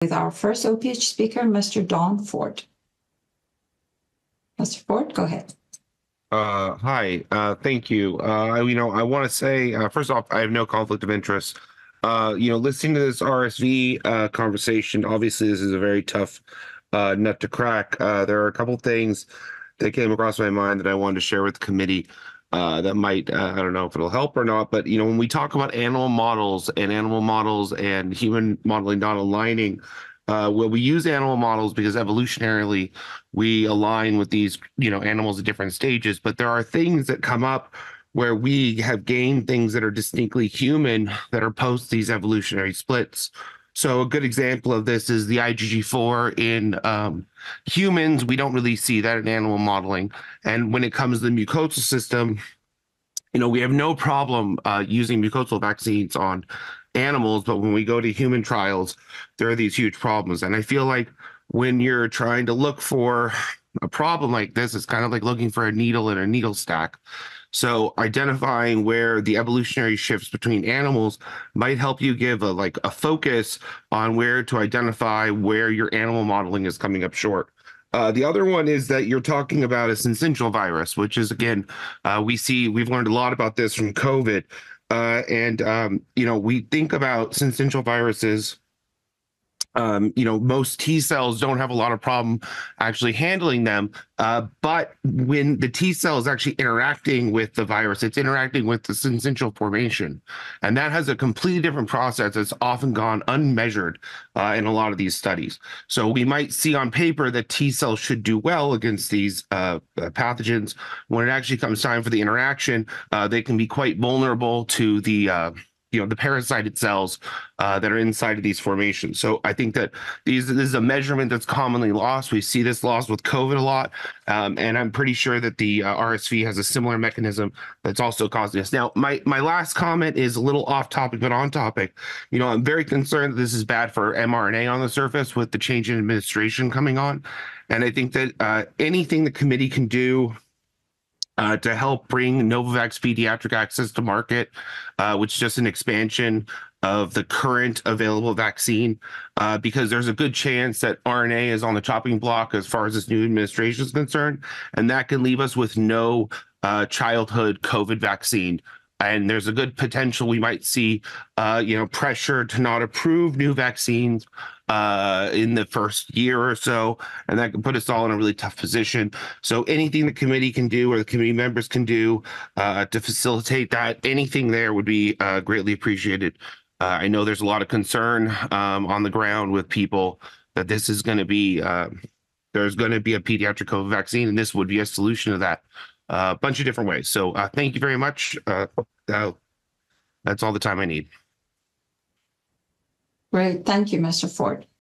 With our first OPH speaker, Mr. Don Ford. Mr. Ford, go ahead. Hi, thank you. I want to say, first off, I have no conflict of interest. Listening to this RSV conversation, obviously this is a very tough nut to crack. There are a couple things that came across my mind that I wanted to share with the committee that might, I don't know if it'll help or not, but when we talk about animal models and human modeling not aligning, well, we use animal models because evolutionarily we align with these, animals at different stages, but there are things that come up where we have gained things that are distinctly human that are post these evolutionary splits. So a good example of this is the IgG4 in humans. We don't really see that in animal modeling. And when it comes to the mucosal system, we have no problem using mucosal vaccines on animals, but when we go to human trials, there are these huge problems. And I feel like when you're trying to look for a problem like this, it's kind of like looking for a needle in a needle stack. So identifying where the evolutionary shifts between animals might help you give a focus on where to identify where your animal modeling is coming up short. The other one is that you're talking about a syncytial virus, which is, again, we've learned a lot about this from COVID. We think about syncytial viruses. Most T cells don't have a lot of problem actually handling them. But when the T cell is actually interacting with the virus, it's interacting with the syncytial formation. And that has a completely different process that's often gone unmeasured in a lot of these studies. So we might see on paper that T cells should do well against these pathogens. When it actually comes time for the interaction, they can be quite vulnerable to the parasited cells that are inside of these formations. So I think that this is a measurement that's commonly lost. We see this lost with COVID a lot. And I'm pretty sure that the RSV has a similar mechanism that's also causing this. Now, my last comment is a little off topic, but on topic. I'm very concerned that this is bad for mRNA on the surface with the change in administration coming on. And I think that anything the committee can do to help bring Novavax pediatric access to market, which is just an expansion of the current available vaccine, because there's a good chance that RNA is on the chopping block as far as this new administration is concerned, and that can leave us with no childhood COVID vaccine. And there's a good potential we might see, pressure to not approve new vaccines in the first year or so, and that can put us all in a really tough position. So anything the committee can do or the committee members can do to facilitate that, anything there would be greatly appreciated. I know there's a lot of concern on the ground with people that this is going to be, there's going to be a pediatric COVID vaccine, and this would be a solution to that. A bunch of different ways. So thank you very much. That's all the time I need. Great. Thank you, Mr. Ford.